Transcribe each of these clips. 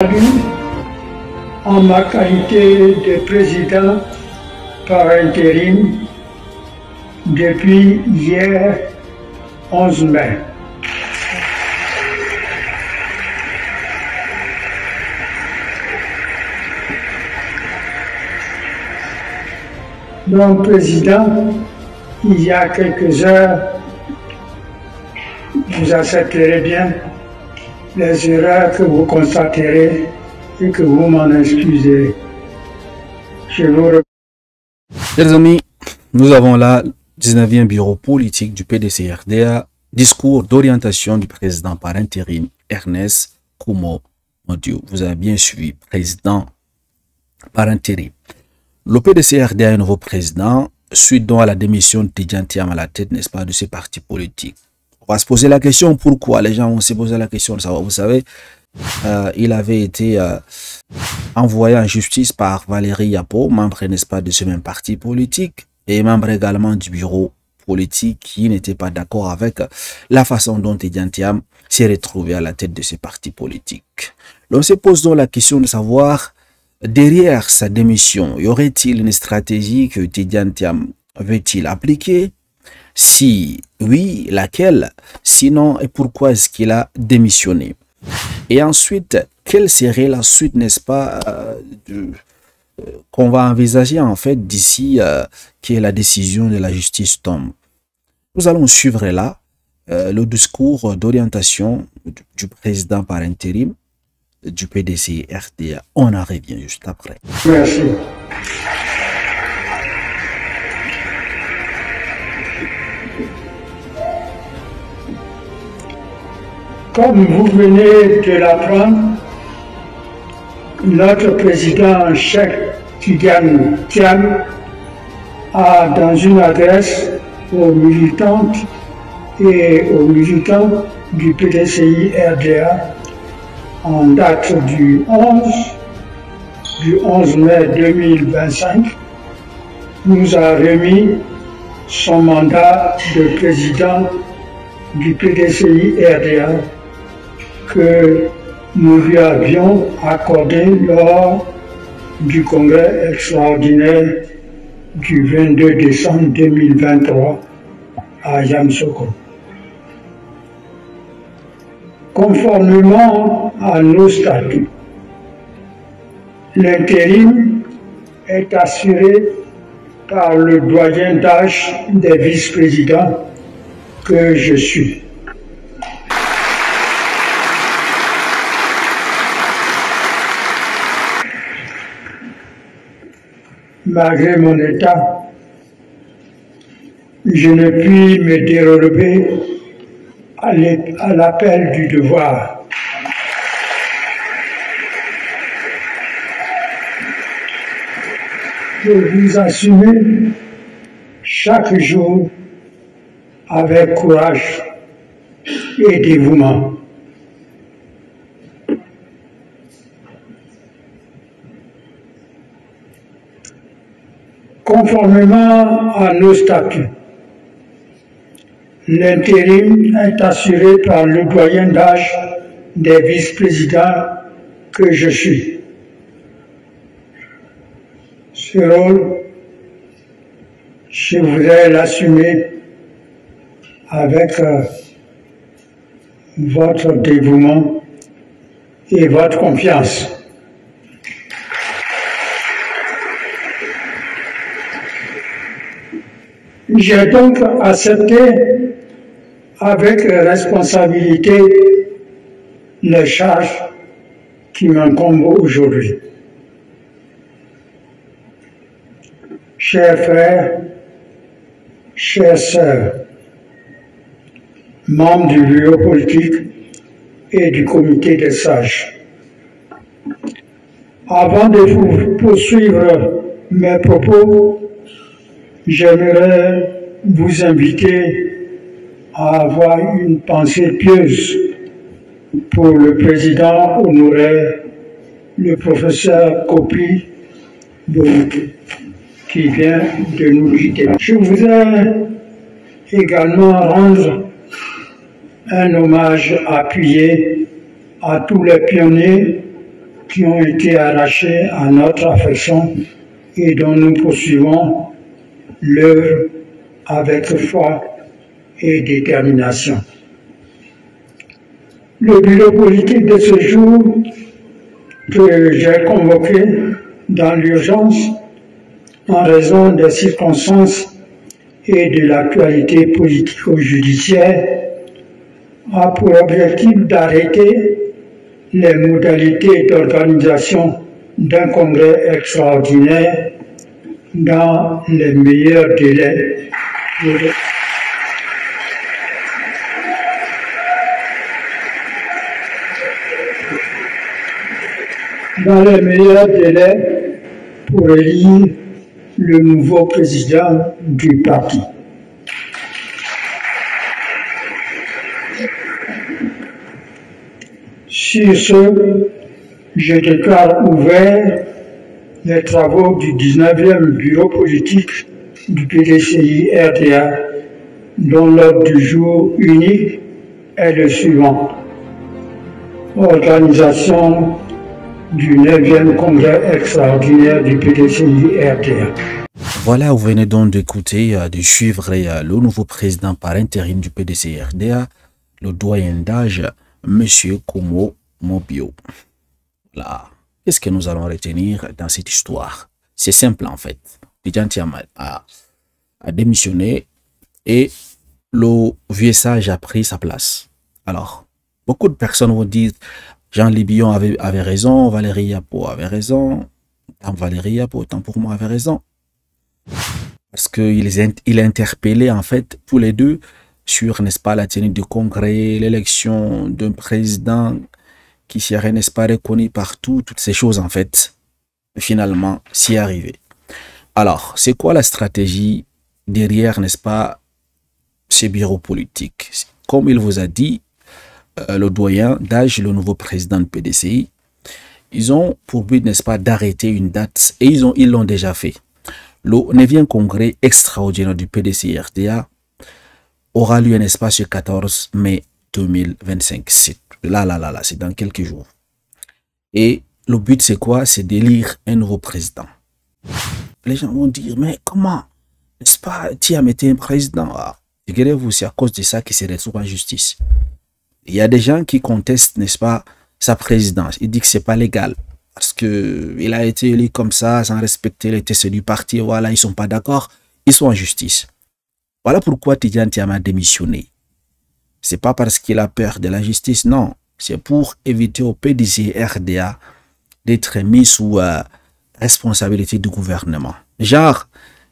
En ma qualité de président par intérim depuis hier 11 mai. Donc, président, il y a quelques heures, vous accepterez bien les erreurs que vous constaterez et que vous m'en excusez. Je vous remercie. Chers amis, nous avons là le 19e bureau politique du PDC-RDA, discours d'orientation du président par intérim Ernest Koumo Modiou. Vous avez bien suivi, président par intérim. Le PDC-RDA est un nouveau président, suite donc à la démission de Tidjane Thiam à la tête, n'est-ce pas, de ces partis politiques. On va se poser la question pourquoi. Les gens vont se poser la question de savoir. Vous savez, il avait été envoyé en justice par Valérie Yapo, membre, n'est-ce pas, de ce même parti politique et membre également du bureau politique qui n'était pas d'accord avec la façon dont Tidjane Thiam s'est retrouvé à la tête de ce parti politique. On se pose donc la question de savoir, derrière sa démission, y aurait-il une stratégie que Tidjane Thiam veut-il appliquer? Si oui, laquelle? Sinon, et pourquoi est-ce qu'il a démissionné? Et ensuite, quelle serait la suite, n'est-ce pas, qu'on va envisager en fait d'ici que la décision de la justice tombe? Nous allons suivre là le discours d'orientation du président par intérim du PDC-RDA. On en revient juste après. Merci. Comme vous venez de l'apprendre, notre président Cheikh Tidjane Thiam a, dans une adresse aux militantes et aux militants du PDCI-RDA en date du 11 mai 2025, nous a remis son mandat de président du PDCI-RDA que nous lui avions accordé lors du congrès extraordinaire du 22 décembre 2023 à Yamoussoukro. Conformément à nos statuts, l'intérim est assuré par le doyen d'âge des vice-présidents que je suis. Malgré mon état, je ne puis me dérober à l'appel du devoir. De vous assumer chaque jour avec courage et dévouement. Conformément à nos statuts, l'intérim est assuré par le doyen d'âge des vice-présidents que je suis. Ce rôle, je voudrais l'assumer avec votre dévouement et votre confiance. J'ai donc accepté avec responsabilité les charges qui m'incombent aujourd'hui. Chers frères, chères sœurs, membres du bureau politique et du comité des sages, avant de vous poursuivre mes propos, j'aimerais vous inviter à avoir une pensée pieuse pour le président honoraire, le professeur Kopi Boumké, qui vient de nous quitter. Je voudrais également rendre un hommage appuyé à tous les pionniers qui ont été arrachés à notre affection et dont nous poursuivons l'œuvre avec foi et détermination. Le bureau politique de ce jour que j'ai convoqué dans l'urgence en raison des circonstances et de l'actualité politico-judiciaire a pour objectif d'arrêter les modalités d'organisation d'un congrès extraordinaire dans les meilleurs délais pour élire le nouveau président du parti. Sur ce, je déclare ouvert les travaux du 19e bureau politique du PDCI RDA, dont l'ordre du jour unique est le suivant. Organisation du 9e congrès extraordinaire du PDCI RDA. Voilà, vous venez donc d'écouter, de suivre le nouveau président par intérim du PDCI RDA, le doyen d'âge, M. Kumo Mobio. Là, qu'est-ce que nous allons retenir dans cette histoire? C'est simple en fait. Tidjane Thiam a démissionné et le vieux sage a pris sa place. Alors, beaucoup de personnes vont dire Jean Libillon avait raison, Valérie Yapo avait raison, Valérie Yapo, autant pour moi, avait raison. Parce qu'il a interpellé en fait tous les deux sur, n'est-ce pas, la tenue du congrès, l'élection d'un président qui serait, n'est-ce pas, reconnu partout, toutes ces choses en fait. Finalement, s'y est arrivé. Alors, c'est quoi la stratégie derrière, n'est-ce pas, ces bureaux politiques? Comme il vous a dit, le doyen d'âge, le nouveau président du PDCI, ils ont pour but, n'est-ce pas, d'arrêter une date, et ils l'ont déjà fait. Le 9e congrès extraordinaire du PDCI RDA aura lieu, n'est-ce pas, ce 14 mai 2025. Là, c'est dans quelques jours. Et le but, c'est quoi? C'est d'élire un nouveau président. Les gens vont dire, mais comment? N'est-ce pas, Thiam était un président? Figurez-vous, c'est à cause de ça qu'il se retrouve en justice. Il y a des gens qui contestent, n'est-ce pas, sa présidence. Ils disent que c'est pas légal. Parce qu'il a été élu comme ça, sans respecter les tests du parti. Voilà, ils sont pas d'accord. Ils sont en justice. Voilà pourquoi Tidjane Thiam a démissionné. C'est pas parce qu'il a peur de la justice, non. C'est pour éviter au PDCI RDA d'être mis sous responsabilité du gouvernement. Genre,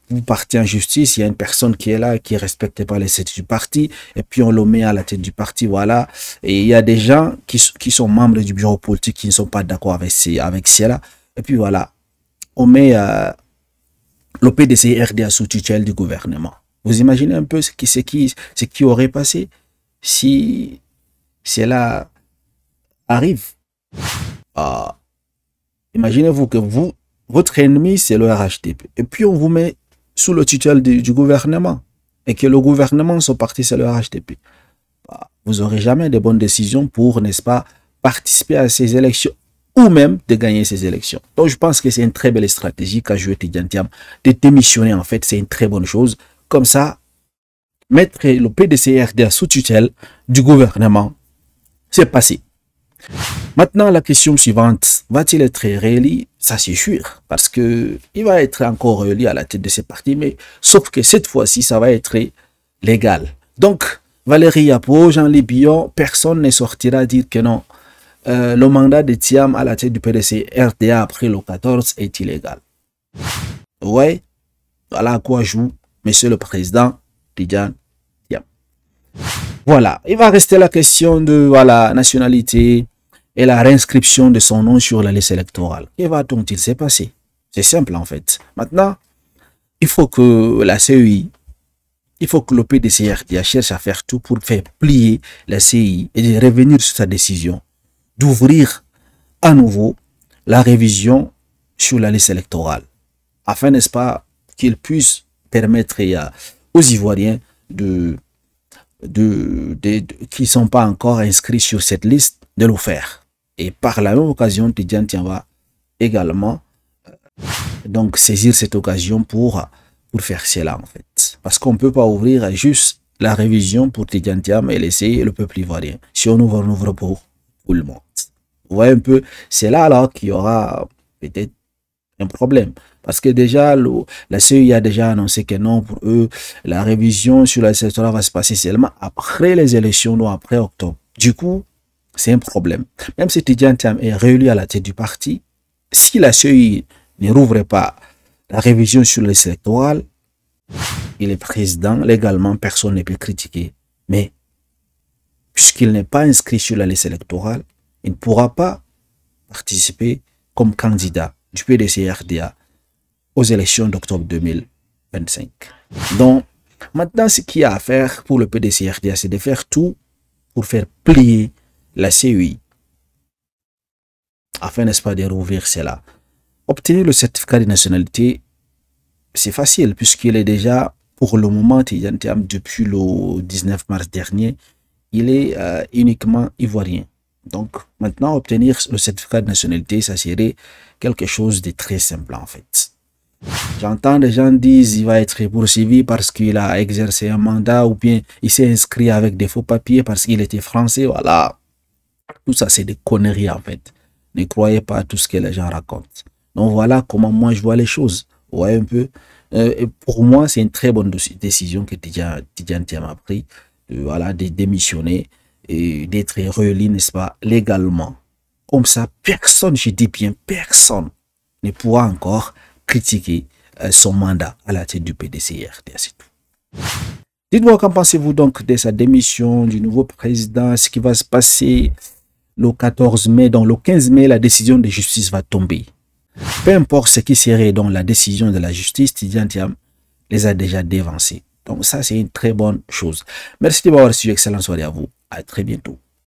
vous partez en justice, il y a une personne qui est là, qui ne respecte pas les tests du parti, et puis on le met à la tête du parti, voilà. Et il y a des gens qui sont membres du bureau politique qui ne sont pas d'accord avec cela. Et puis voilà, on met le PDCI RDA sous tutelle du gouvernement. Vous imaginez un peu ce qui aurait passé si cela arrive. Imaginez-vous que votre ennemi, c'est le RHDP. Et puis on vous met sous le tutelle du gouvernement. Et que le gouvernement, son parti, c'est le RHDP. Vous n'aurez jamais de bonnes décisions pour, n'est-ce pas, participer à ces élections ou même de gagner ces élections. Donc je pense que c'est une très belle stratégie qu'a joué Tidjane Thiam de démissionner. En fait, c'est une très bonne chose. Comme ça, mettre le PDCI RDA sous tutelle du gouvernement, c'est passé. Maintenant, la question suivante, va-t-il être réélu? Ça c'est sûr, parce que il va être encore réélu à la tête de ce parti, mais sauf que cette fois-ci, ça va être légal. Donc, Valérie Yapo, Jean Libillon, personne ne sortira dire que non. Le mandat de Thiam à la tête du PDCI RDA après le 14 est illégal. Ouais, voilà à quoi joue Monsieur le Président Tidjane Thiam. Voilà, il va rester la question de la nationalité et la réinscription de son nom sur la liste électorale. Que va-t-il se passer? C'est simple en fait. Maintenant, il faut que la CEI, il faut que le PDCI RDA cherche à faire tout pour faire plier la CEI et de revenir sur sa décision d'ouvrir à nouveau la révision sur la liste électorale. Afin, n'est-ce pas, qu'il puisse permettre aux Ivoiriens qui ne sont pas encore inscrits sur cette liste de le faire. Et par la même occasion, Tidjane Thiam va également donc saisir cette occasion pour faire cela en fait. Parce qu'on ne peut pas ouvrir juste la révision pour Tidjane Thiam et laisser le peuple ivoirien. Si on ouvre pour tout le monde. Vous voyez un peu, c'est là alors qu'il y aura peut-être un problème. Parce que déjà, la CEI a déjà annoncé que non, pour eux, la révision sur la secteur va se passer seulement après les élections, non après octobre. Du coup, c'est un problème. Même si Tidjane Thiam est réélu à la tête du parti, si la CEI ne rouvre pas la révision sur les listes électorales, il est président, légalement, personne ne peut critiquer. Mais, puisqu'il n'est pas inscrit sur la liste électorale, il ne pourra pas participer comme candidat du PDC-RDA aux élections d'octobre 2025. Donc, maintenant, ce qu'il y a à faire pour le PDC-RDA, c'est de faire tout pour faire plier la CEI, afin, n'est-ce pas, de rouvrir cela. Obtenir le certificat de nationalité, c'est facile, puisqu'il est déjà, pour le moment, depuis le 19 mars dernier, il est uniquement ivoirien. Donc, maintenant, obtenir le certificat de nationalité, ça serait quelque chose de très simple, en fait. J'entends des gens dire qu'il va être poursuivi parce qu'il a exercé un mandat ou bien il s'est inscrit avec des faux papiers parce qu'il était français. Voilà. Tout ça, c'est des conneries, en fait. Ne croyez pas à tout ce que les gens racontent. Donc, voilà comment moi, je vois les choses. Vous voyez un peu. Et pour moi, c'est une très bonne décision que Tidjane Thiam a pris. Voilà, de démissionner et d'être réélu, n'est-ce pas, légalement. Comme ça, personne, je dis bien personne, ne pourra encore critiquer son mandat à la tête du PDC-RDA, c'est tout. Dites-moi, qu'en pensez-vous donc de sa démission, du nouveau président, ce qui va se passer le 14 mai, donc le 15 mai, la décision de justice va tomber. Peu importe ce qui serait dans la décision de la justice, Tidjane Thiam les a déjà dévancés. Donc ça, c'est une très bonne chose. Merci de m'avoir suivi. Excellente soirée à vous. À très bientôt.